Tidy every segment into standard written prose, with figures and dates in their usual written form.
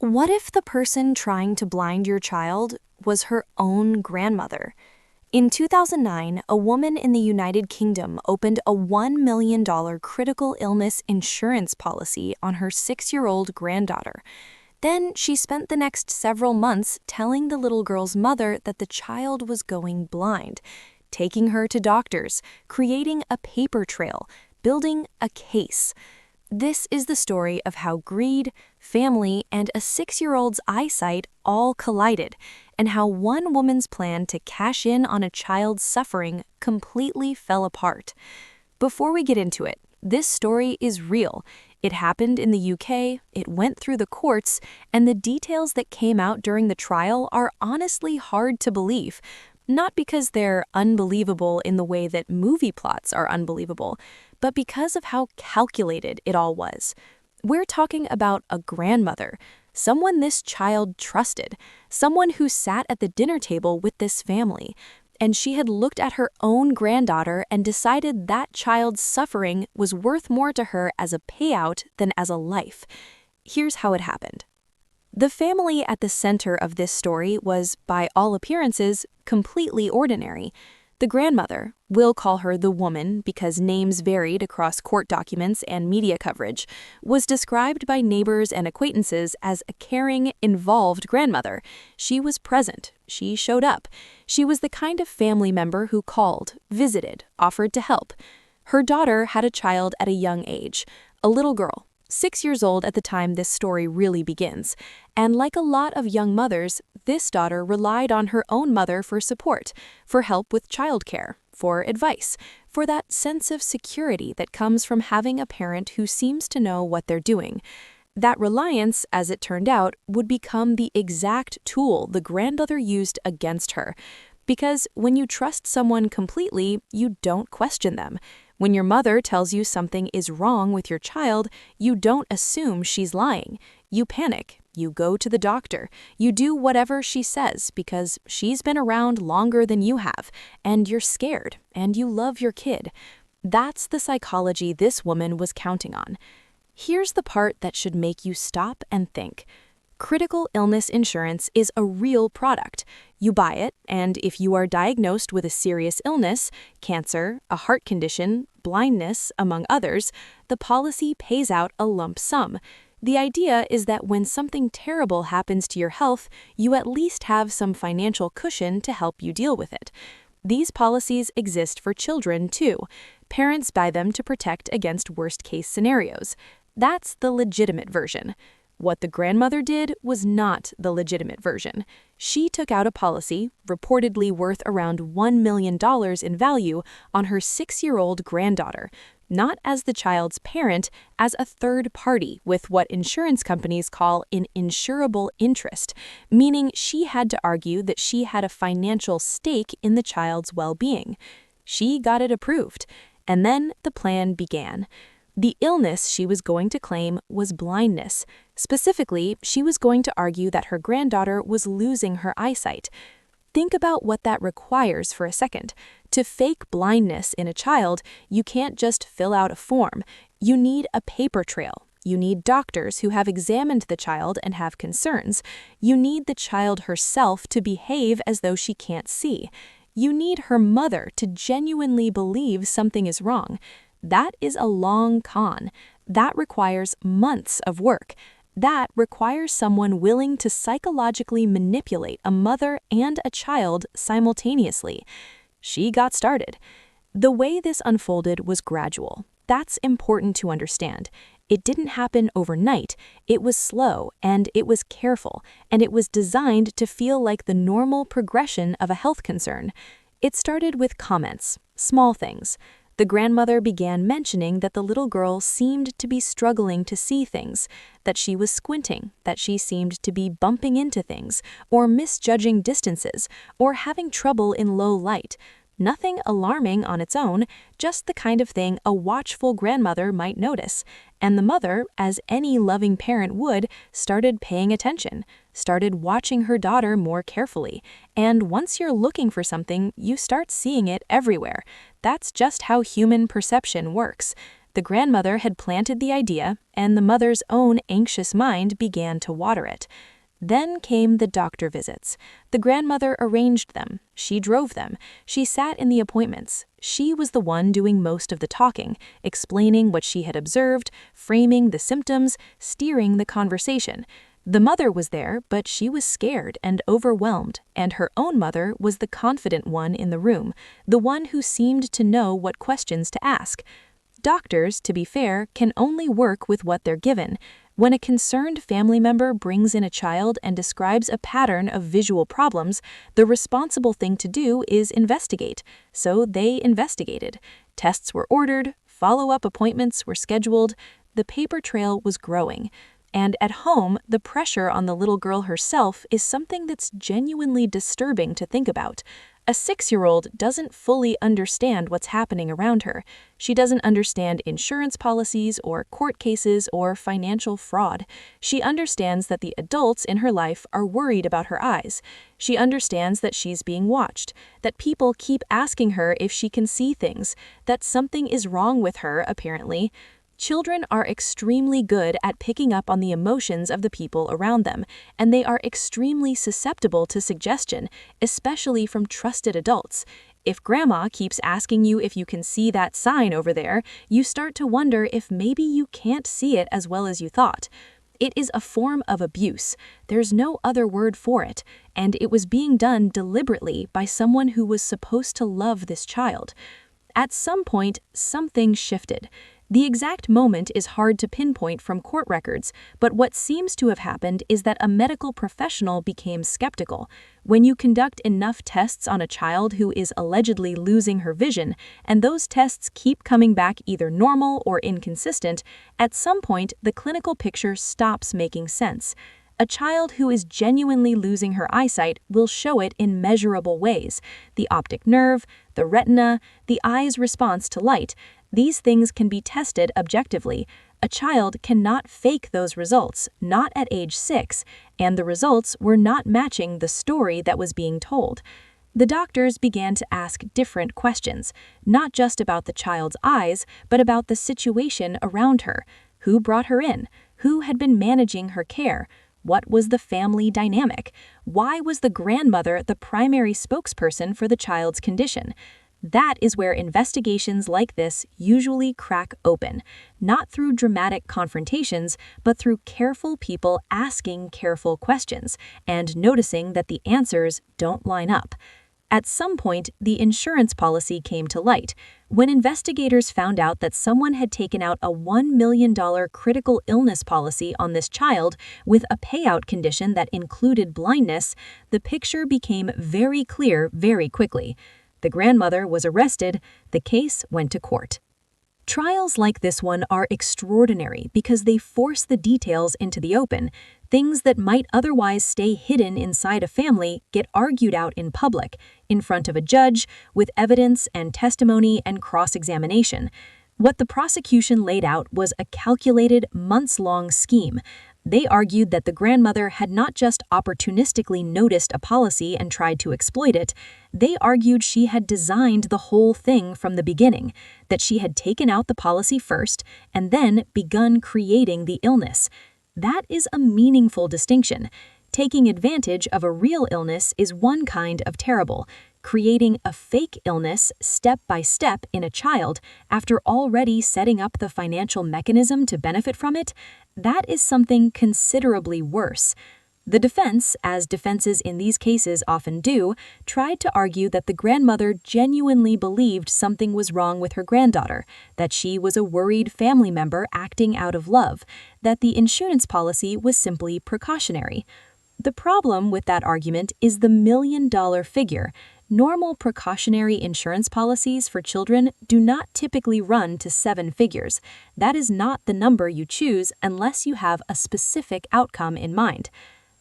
What if the person trying to blind your child was her own grandmother? In 2009, a woman in the United Kingdom opened a $1 million critical illness insurance policy on her 6-year-old granddaughter. Then she spent the next several months telling the little girl's mother that the child was going blind, taking her to doctors, creating a paper trail, building a case. This is the story of how greed, family, and a 6-year-old's eyesight all collided, and how one woman's plan to cash in on a child's suffering completely fell apart. Before we get into it, this story is real. It happened in the UK, it went through the courts, and the details that came out during the trial are honestly hard to believe. Not because they're unbelievable in the way that movie plots are unbelievable, but because of how calculated it all was. We're talking about a grandmother, someone this child trusted, someone who sat at the dinner table with this family, and she had looked at her own granddaughter and decided that child's suffering was worth more to her as a payout than as a life. Here's how it happened. The family at the center of this story was, by all appearances, completely ordinary. The grandmother, we'll call her the woman because names varied across court documents and media coverage, was described by neighbors and acquaintances as a caring, involved grandmother. She was present. She showed up. She was the kind of family member who called, visited, offered to help. Her daughter had a child at a young age, a little girl, 6 years old at the time this story really begins. And like a lot of young mothers, this daughter relied on her own mother for support, for help with childcare, for advice, for that sense of security that comes from having a parent who seems to know what they're doing. That reliance, as it turned out, would become the exact tool the grandmother used against her. Because when you trust someone completely, you don't question them. When your mother tells you something is wrong with your child, you don't assume she's lying. You panic. You go to the doctor. You do whatever she says because she's been around longer than you have, and you're scared, and you love your kid. That's the psychology this woman was counting on. Here's the part that should make you stop and think. Critical illness insurance is a real product. You buy it, and if you are diagnosed with a serious illness, cancer, a heart condition, blindness, among others, the policy pays out a lump sum. The idea is that when something terrible happens to your health, you at least have some financial cushion to help you deal with it. These policies exist for children, too. Parents buy them to protect against worst-case scenarios. That's the legitimate version. What the grandmother did was not the legitimate version. She took out a policy, reportedly worth around $1 million in value, on her 6-year-old granddaughter, not as the child's parent, as a third party with what insurance companies call an insurable interest, meaning she had to argue that she had a financial stake in the child's well-being. She got it approved, and then the plan began. The illness she was going to claim was blindness. Specifically, she was going to argue that her granddaughter was losing her eyesight. Think about what that requires for a second. To fake blindness in a child, you can't just fill out a form. You need a paper trail. You need doctors who have examined the child and have concerns. You need the child herself to behave as though she can't see. You need her mother to genuinely believe something is wrong. That is a long con. That requires months of work. That requires someone willing to psychologically manipulate a mother and a child simultaneously. She got started. The way this unfolded was gradual. That's important to understand. It didn't happen overnight. It was slow, and it was careful, and it was designed to feel like the normal progression of a health concern. It started with comments, small things. The grandmother began mentioning that the little girl seemed to be struggling to see things, that she was squinting, that she seemed to be bumping into things, or misjudging distances, or having trouble in low light. Nothing alarming on its own, just the kind of thing a watchful grandmother might notice. And the mother, as any loving parent would, started paying attention, started watching her daughter more carefully. And once you're looking for something, you start seeing it everywhere. That's just how human perception works. The grandmother had planted the idea, and the mother's own anxious mind began to water it. Then came the doctor visits. The grandmother arranged them. She drove them. She sat in the appointments. She was the one doing most of the talking, explaining what she had observed, framing the symptoms, steering the conversation. The mother was there, but she was scared and overwhelmed, and her own mother was the confident one in the room, the one who seemed to know what questions to ask. Doctors, to be fair, can only work with what they're given. When a concerned family member brings in a child and describes a pattern of visual problems, the responsible thing to do is investigate. So they investigated. Tests were ordered, follow-up appointments were scheduled. The paper trail was growing. And at home, the pressure on the little girl herself is something that's genuinely disturbing to think about. A 6-year-old doesn't fully understand what's happening around her. She doesn't understand insurance policies or court cases or financial fraud. She understands that the adults in her life are worried about her eyes. She understands that she's being watched, that people keep asking her if she can see things, that something is wrong with her, apparently. Children are extremely good at picking up on the emotions of the people around them, and they are extremely susceptible to suggestion, especially from trusted adults. If grandma keeps asking you if you can see that sign over there, you start to wonder if maybe you can't see it as well as you thought. It is a form of abuse. There's no other word for it, and it was being done deliberately by someone who was supposed to love this child. At some point, something shifted. The exact moment is hard to pinpoint from court records, but what seems to have happened is that a medical professional became skeptical. When you conduct enough tests on a child who is allegedly losing her vision, and those tests keep coming back either normal or inconsistent, at some point the clinical picture stops making sense. A child who is genuinely losing her eyesight will show it in measurable ways. The optic nerve, the retina, the eye's response to light. These things can be tested objectively. A child cannot fake those results, not at age 6, and the results were not matching the story that was being told. The doctors began to ask different questions, not just about the child's eyes, but about the situation around her. Who brought her in? Who had been managing her care? What was the family dynamic? Why was the grandmother the primary spokesperson for the child's condition? That is where investigations like this usually crack open, not through dramatic confrontations, but through careful people asking careful questions and noticing that the answers don't line up. At some point, the insurance policy came to light. When investigators found out that someone had taken out a $1 million critical illness policy on this child with a payout condition that included blindness, the picture became very clear very quickly. The grandmother was arrested. The case went to court. Trials like this one are extraordinary because they force the details into the open. Things that might otherwise stay hidden inside a family get argued out in public, in front of a judge, with evidence and testimony and cross-examination. What the prosecution laid out was a calculated, months-long scheme. They argued that the grandmother had not just opportunistically noticed a policy and tried to exploit it. They argued she had designed the whole thing from the beginning, that she had taken out the policy first and then begun creating the illness. That is a meaningful distinction. Taking advantage of a real illness is one kind of terrible. Creating a fake illness step by step in a child after already setting up the financial mechanism to benefit from it, that is something considerably worse. The defense, as defenses in these cases often do, tried to argue that the grandmother genuinely believed something was wrong with her granddaughter, that she was a worried family member acting out of love, that the insurance policy was simply precautionary. The problem with that argument is the $1 million figure. Normal precautionary insurance policies for children do not typically run to 7 figures. That is not the number you choose unless you have a specific outcome in mind.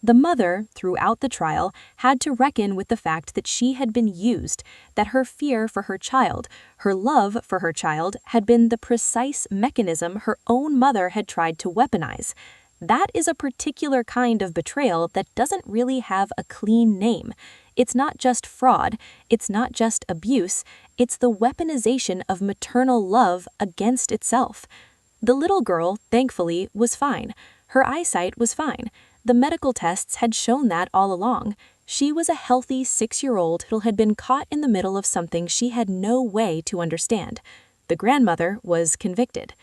The mother, throughout the trial, had to reckon with the fact that she had been used, that her fear for her child, her love for her child, had been the precise mechanism her own mother had tried to weaponize. That is a particular kind of betrayal that doesn't really have a clean name. It's not just fraud, it's not just abuse, it's the weaponization of maternal love against itself. The little girl, thankfully, was fine. Her eyesight was fine. The medical tests had shown that all along. She was a healthy 6-year-old who had been caught in the middle of something she had no way to understand. The grandmother was convicted.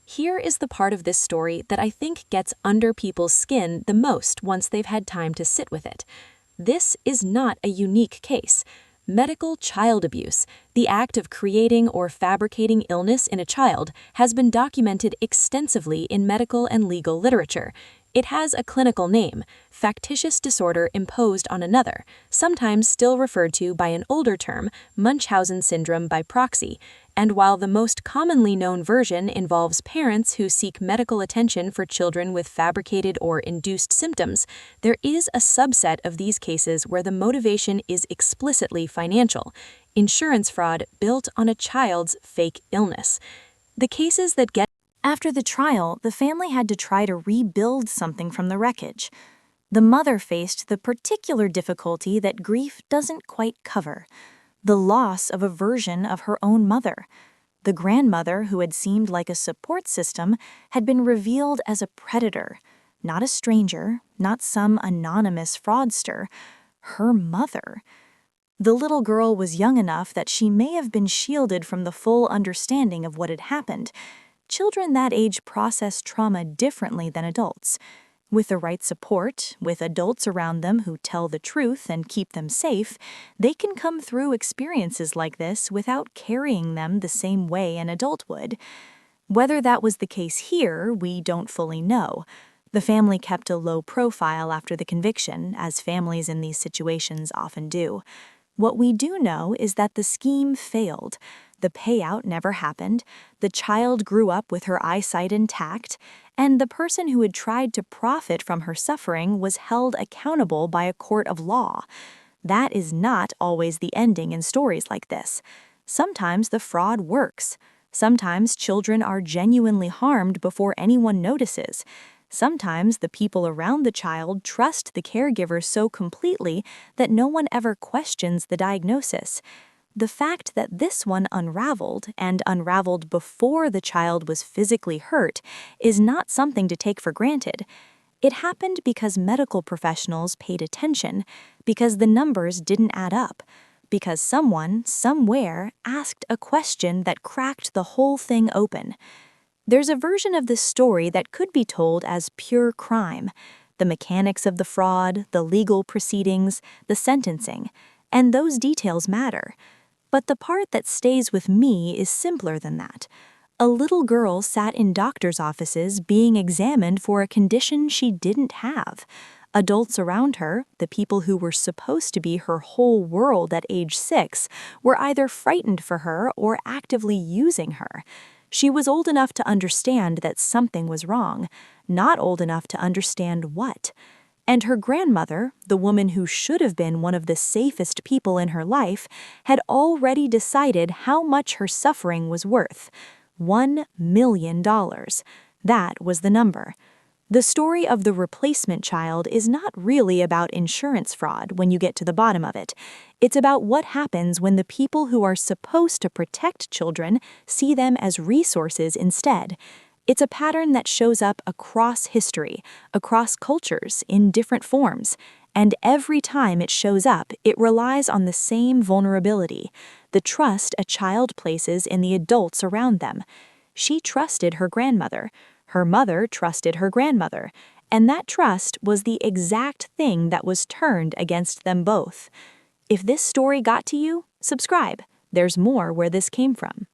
Here is the part of this story that I think gets under people's skin the most once they've had time to sit with it. This is not a unique case. Medical child abuse, the act of creating or fabricating illness in a child, has been documented extensively in medical and legal literature. It has a clinical name, factitious disorder imposed on another, sometimes still referred to by an older term, Munchausen syndrome by proxy. And while the most commonly known version involves parents who seek medical attention for children with fabricated or induced symptoms, there is a subset of these cases where the motivation is explicitly financial, insurance fraud built on a child's fake illness. The cases that get After the trial, the family had to try to rebuild something from the wreckage. The mother faced the particular difficulty that grief doesn't quite cover: the loss of a version of her own mother. The grandmother, who had seemed like a support system, had been revealed as a predator, not a stranger, not some anonymous fraudster, her mother. The little girl was young enough that she may have been shielded from the full understanding of what had happened. Children that age process trauma differently than adults. With the right support, with adults around them who tell the truth and keep them safe, they can come through experiences like this without carrying them the same way an adult would. Whether that was the case here, we don't fully know. The family kept a low profile after the conviction, as families in these situations often do. What we do know is that the scheme failed. The payout never happened, the child grew up with her eyesight intact, and the person who had tried to profit from her suffering was held accountable by a court of law. That is not always the ending in stories like this. Sometimes the fraud works. Sometimes children are genuinely harmed before anyone notices. Sometimes the people around the child trust the caregiver so completely that no one ever questions the diagnosis. The fact that this one unraveled, and unraveled before the child was physically hurt, is not something to take for granted. It happened because medical professionals paid attention, because the numbers didn't add up, because someone, somewhere, asked a question that cracked the whole thing open. There's a version of this story that could be told as pure crime: the mechanics of the fraud, the legal proceedings, the sentencing, and those details matter. But the part that stays with me is simpler than that. A little girl sat in doctors' offices being examined for a condition she didn't have. Adults around her, the people who were supposed to be her whole world at age 6, were either frightened for her or actively using her. She was old enough to understand that something was wrong, not old enough to understand what. And her grandmother, the woman who should have been one of the safest people in her life, had already decided how much her suffering was worth: $1 million. That was the number. The story of the replacement child is not really about insurance fraud when you get to the bottom of it. It's about what happens when the people who are supposed to protect children see them as resources instead. It's a pattern that shows up across history, across cultures, in different forms. And every time it shows up, it relies on the same vulnerability: the trust a child places in the adults around them. She trusted her grandmother. Her mother trusted her grandmother. And that trust was the exact thing that was turned against them both. If this story got to you, subscribe. There's more where this came from.